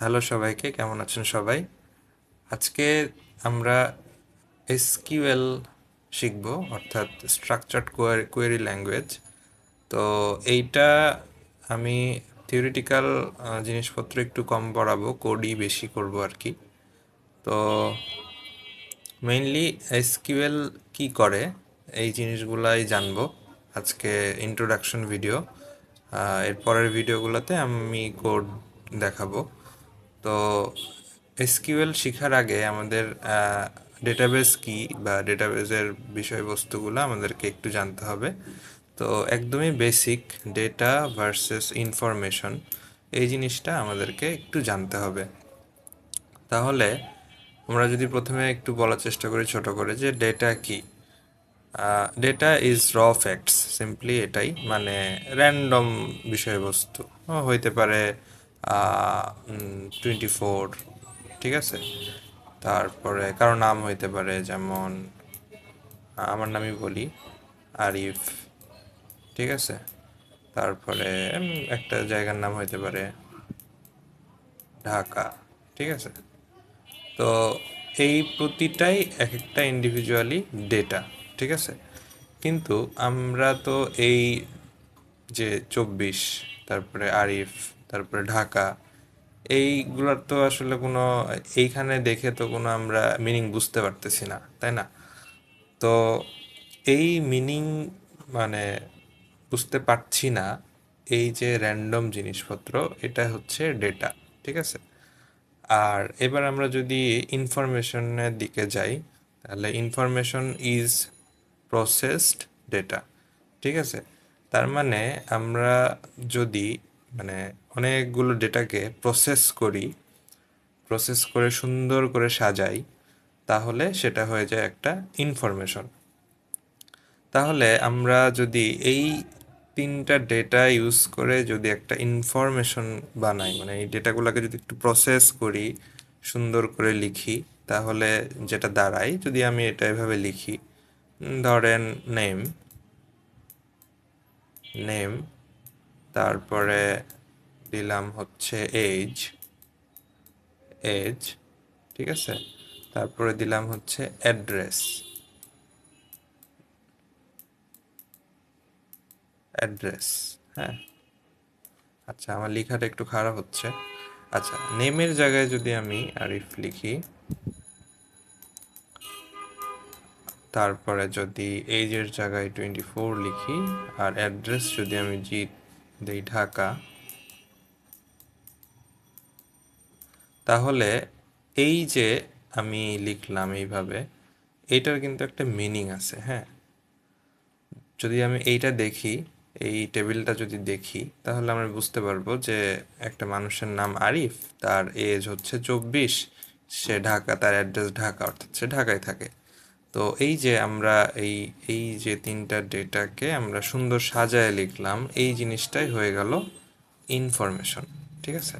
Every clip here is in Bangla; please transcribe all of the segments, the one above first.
হ্যালো সবাইকে, কেমন আছেন সবাই? আজকে আমরা এসকিউএল শিখব, অর্থাৎ স্ট্রাকচার্ড কোয়েরি ল্যাঙ্গুয়েজ। তো এইটা আমি থিওরিটিক্যাল জিনিসপত্র একটু কম পড়াবো, কোডই বেশি করব আর কি। তো মেইনলি এসকিউএল কি করে এই জিনিসগুলাই জানবো আজকে ইন্ট্রোডাকশন ভিডিও। এর পরের ভিডিওগুলোতে আমি কোড দেখাবো। তো এসকিউএল শেখার আগে আমাদের ডেটাবেস কি বা ডেটাবেসের বিষয়বস্তুগুলো আমাদেরকে একটু জানতে হবে। তো একদমই বেসিক ডেটা ভার্সেস ইনফরমেশন, এই জিনিসটা আমাদেরকে একটু জানতে হবে। তাহলে আমরা যদি প্রথমে একটু বলার চেষ্টা করি ছোট করে যে ডেটা কি। ডেটা ইজ র ফ্যাক্টস, সিম্পলি এটাই, মানে র্যান্ডম বিষয়বস্তু। হইতে পারে 24, ঠিক আছে। তারপরে কারো নাম হইতে পারে, যেমন আমার নামই বলি, আরিফ, ঠিক আছে। তারপরে একটা জায়গার নাম হইতে পারে ঢাকা, ঠিক আছে। তো এই প্রতিটাই এক একটা ইন্ডিভিজুয়ালি ডেটা, ঠিক আছে। কিন্তু আমরা তো এই যে 24, তারপরে আরিফ, তারপরে ঢাকা, এইগুলোর তো আসলে কোনো, এইখানে দেখে তো কোনো আমরা মিনিং বুঝতে পারতেছি না, তাই না? তো এই মিনিং, মানে বুঝতে পারছি না, এই যে র্যান্ডম জিনিসপত্র, এটা হচ্ছে ডেটা, ঠিক আছে। আর এবার আমরা যদি ইনফরমেশনের দিকে যাই, তাহলে ইনফরমেশন ইজ প্রসেসড ডেটা, ঠিক আছে। তার মানে আমরা যদি, মানে অনেকগুলো ডেটাকে প্রসেস করে সুন্দর করে সাজাই, তাহলে সেটা হয়ে যায় একটা ইনফরমেশন। তাহলে আমরা যদি এই তিনটা ডেটা ইউজ করে যদি একটা ইনফরমেশন বানাই, মানে এই ডেটাগুলোকে যদি একটু প্রসেস করি, সুন্দর করে লিখি, তাহলে যেটা দাঁড়ায়, যদি আমি এটা এভাবে লিখি, ধরেন নেম, নেম, তারপরে দিলাম হচ্ছে এজ, এজ, ঠিক আছে। তারপরে দিলাম হচ্ছে অ্যাড্রেস, অ্যাড্রেস, হ্যাঁ। আচ্ছা, আমার লেখাটা একটু খারাপ হচ্ছে। আচ্ছা, নেমের জায়গায় যদি আমি আরিফ লিখি, তারপরে যদি এইজের জায়গায় 24 লিখি, আর অ্যাড্রেস যদি আমি দিই ঢাকা, তাহলে এই যে আমি লিখলাম এইভাবে, এইটার কিন্তু একটা মিনিং আছে, হ্যাঁ। যদি আমি এইটা দেখি, এই টেবিলটা যদি দেখি, তাহলে আমরা বুঝতে পারবো যে একটা মানুষের নাম আরিফ, তার এজ হচ্ছে 24, সে ঢাকা, তার অ্যাড্রেস ঢাকা, অর্থাৎ সে ঢাকায় থাকে। তো এই যে আমরা এই এই যে তিনটা ডেটাকে আমরা সুন্দর সাজায় লিখলাম, এই জিনিসটাই হয়ে গেল ইনফরমেশন, ঠিক আছে।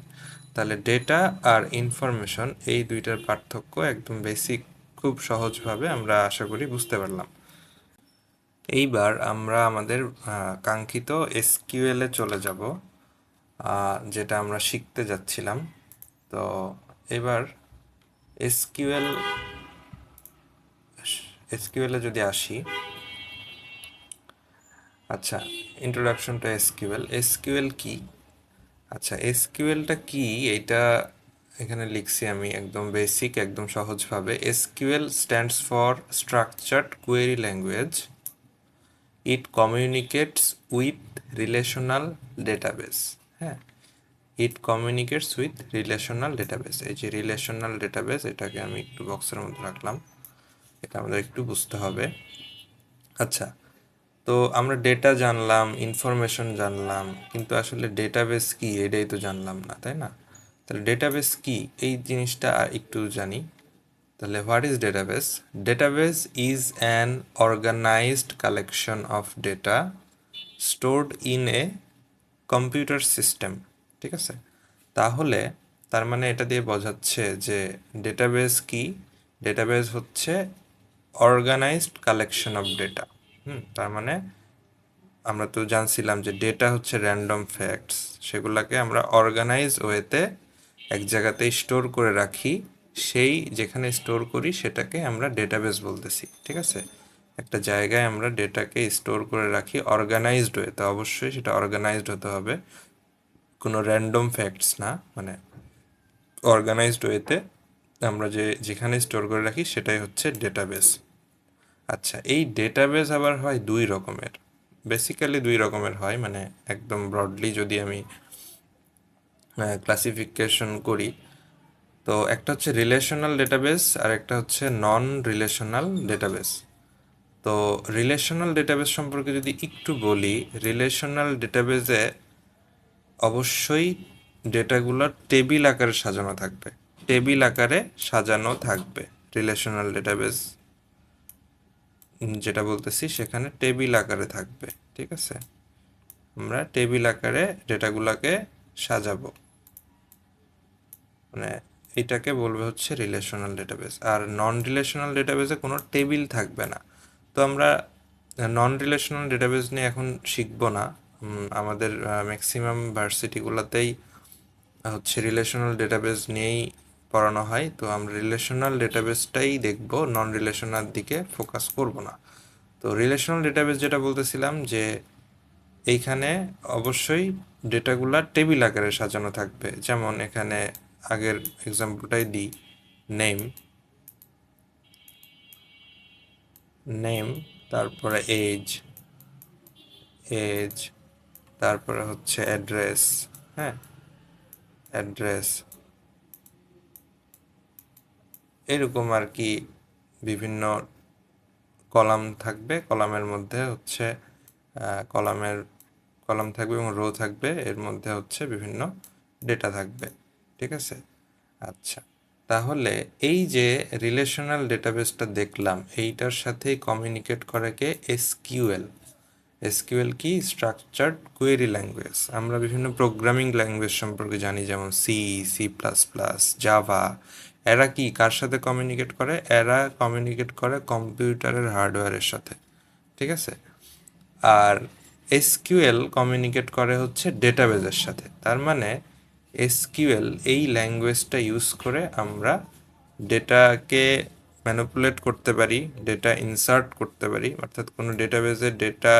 তাহলে ডেটা আর ইনফরমেশন, এই দুইটার পার্থক্য একদম বেসিক, খুব সহজভাবে আমরা আশা করি বুঝতে পারলাম। এইবার আমরা আমাদের কাঙ্ক্ষিত এসকিউএল এ চলে যাব, যেটা আমরা শিখতে যাচ্ছিলাম। তো এবার এসকিউএল এসকিউএল এ যদি আসি, আচ্ছা, ইন্ট্রোডাকশন টু এসকিউএল। এসকিউএল কি? আচ্ছা, এসকিউএলটা কি এইটা এখানে লিখছি আমি একদম বেসিক, একদম সহজভাবে। SQL stands for structured query language. It communicates with relational database, হ্যাঁ। ইট কমিউনিকেটস উইথ রিলেশনাল ডেটাবেস। এই যে রিলেশনাল ডেটাবেস, এটাকে আমি একটু বক্সের মধ্যে রাখলাম, এটা আমাদের একটু বুঝতে হবে। আচ্ছা, তো আমরা ডেটা জানলাম, ইনফরমেশন জানলাম, কিন্তু আসলে ডেটাবেস কি এটাই তো জানলাম না, তাই না? তাহলে ডেটাবেস কি এই জিনিসটা একটু জানি। তাহলে what is database? Database is an organized collection of data stored in a computer system, ঠিক আছে। তাহলে তার মানে এটা দিয়ে বোঝাচ্ছে যে ডেটাবেস কি? ডেটাবেস হচ্ছে অর্গানাইজড কালেকশন অফ ডেটা। তার মানে আমরা তো জানছিলাম যে ডেটা হচ্ছে র্যান্ডম ফ্যাক্টস, সেগুলোকে আমরা অর্গানাইজ ওয়েতে এক জায়গাতেই স্টোর করে রাখি, সেই যেখানে স্টোর করি সেটাকে আমরা ডেটাবেস বলতেছি। ঠিক আছে, একটা জায়গায় আমরা ডেটাকে স্টোর করে রাখি অর্গানাইজড ওয়েতে, অবশ্যই সেটা অর্গানাইজড হতে হবে, কোনো র্যান্ডম ফ্যাক্টস না, মানে অর্গানাইজড ওয়েতে আমরা যেখানে স্টোর করে রাখি সেটাই হচ্ছে ডেটাবেস। আচ্ছা, এই ডেটাবেস আবার হয় দুই রকমের, বেসিক্যালি দুই রকমের হয়, মানে একদম ব্রডলি যদি আমি ক্লাসিফিকেশন করি, তো একটা হচ্ছে রিলেশনাল ডেটাবেস আর একটা হচ্ছে নন রিলেশনাল ডেটাবেস। তো রিলেশনাল ডেটাবেস সম্পর্কে যদি একটু বলি, রিলেশনাল ডেটাবেসে অবশ্যই ডেটাগুলো টেবিল আকারে সাজানো থাকবে, টেবিল আকারে সাজানো থাকবে। রিলেশনাল ডেটাবেস যেটা বলতেছি সেখানে টেবিল আকারে থাকবে। ঠিক আছে, আমরা টেবিল আকারে ডেটাগুলোকে সাজাবো, মানে এটাকে বলবে হচ্ছে রিলেশনাল ডেটাবেস। আর নন রিলেশনাল ডেটাবেসে কোনো টেবিল থাকবে না। তো আমরা নন রিলেশনাল ডেটাবেস নিয়ে এখন শিখবো না, আমাদের ম্যাক্সিমাম ভার্সিটিগুলোতেই হচ্ছে রিলেশনাল ডেটাবেস নিয়েই পড়ানো হয়। তো আমরা রিলেশনাল ডেটাবেসটাই দেখব, নন রিলেশনাল দিকে ফোকাস করব না। তো রিলেশনাল ডেটাবেস যেটা বলতেছিলাম, যে এইখানে অবশ্যই ডেটাগুলা টেবিল আকারে সাজানো থাকবে। যেমন এখানে আগের এক্সাম্পলটাই দিই, নেম, নেম, তারপরে এজ, এজ, তারপরে হচ্ছে অ্যাড্রেস, হ্যাঁ, অ্যাড্রেস, এরকম আর কি বিভিন্ন কলাম থাকবে। কলামের মধ্যে হচ্ছে কলামের কলাম থাকবে এবং রো থাকবে, এর মধ্যে হচ্ছে বিভিন্ন ডেটা থাকবে। ঠিক আছে, আচ্ছা, তাহলে এই যে রিলেশনাল ডেটাবেসটা দেখলাম, এইটার সাথে কমিউনিকেট করে কে? এসকিউএল। এসকিউএল কি? Structured query language. আমরা বিভিন্ন প্রোগ্রামিং ল্যাঙ্গুয়েজ সম্পর্কে জানি, যেমন C, C plus plus, Java. এরা কি কার সাথে কমিউনিকেট করে? এরা কমিউনিকেট করে কম্পিউটারের হার্ডওয়্যারের সাথে। ঠিক আছে, আর এসকিউএল কমিউনিকেট করে হচ্ছে ডেটাবেজের সাথে। তার মানে এসকিউএল এই ল্যাঙ্গুয়েজটা ইউজ করে আমরা ডেটাকে ম্যানিপুলেট করতে পারি, ডেটা ইনসার্ট করতে পারি, অর্থাৎ কোনো ডেটাবেজে ডেটা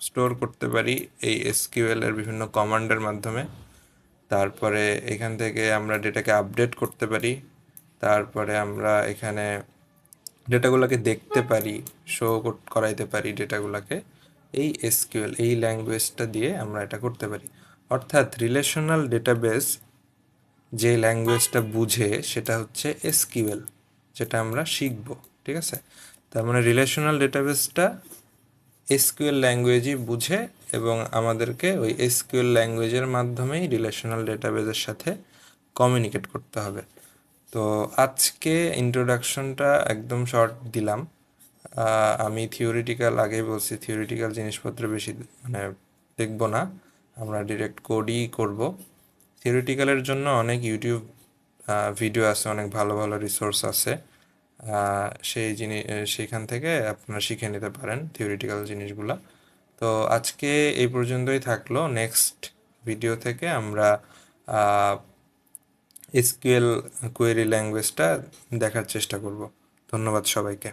স্টোর করতে পারি এই এসকিউএল এর বিভিন্ন কমান্ডের মাধ্যমে। তারপরে এখান থেকে আমরা ডেটাকে আপডেট করতে পারি, তারপরে আমরা এখানে ডেটাগুলোকে দেখতে পারি, শো করাইতে পারি ডেটাগুলোকে। এই এসকিউএল এই ল্যাঙ্গুয়েজটা দিয়ে আমরা এটা করতে পারি। অর্থাৎ রিলেশনাল ডেটাবেস যে ল্যাঙ্গুয়েজটা বুঝে সেটা হচ্ছে এসকিউএল, যেটা আমরা শিখব। ঠিক আছে, তার মানে রিলেশনাল ডেটাবেসটা এসকিউএল ল্যাঙ্গুয়েজই বুঝে এবং আমাদেরকে ওই এসকিউএল ল্যাঙ্গুয়েজের মাধ্যমেই রিলেশনাল ডেটাবেসের সাথে কমিউনিকেট করতে হবে। তো আজকে ইন্ট্রোডাকশনটা একদম শর্ট দিলাম। আমি থিওরিটিক্যাল, আগেই বলছি, থিওরিটিক্যাল জিনিসপত্র বেশি মানে দেখব না, আমরা ডিরেক্ট কোডই করব। থিওরিটিক্যালের জন্য অনেক ইউটিউব ভিডিও আছে, অনেক ভালো ভালো রিসোর্স আছে, সেই জিনিস সেইখান থেকে আপনারা শিখে নিতে পারেন থিওরিটিক্যাল জিনিসগুলো। তো আজকে এই পর্যন্তই থাকলো। নেক্সট ভিডিও থেকে আমরা এসকিউএল কোয়েরি ল্যাঙ্গুয়েজটা দেখার চেষ্টা করব। ধন্যবাদ সবাইকে।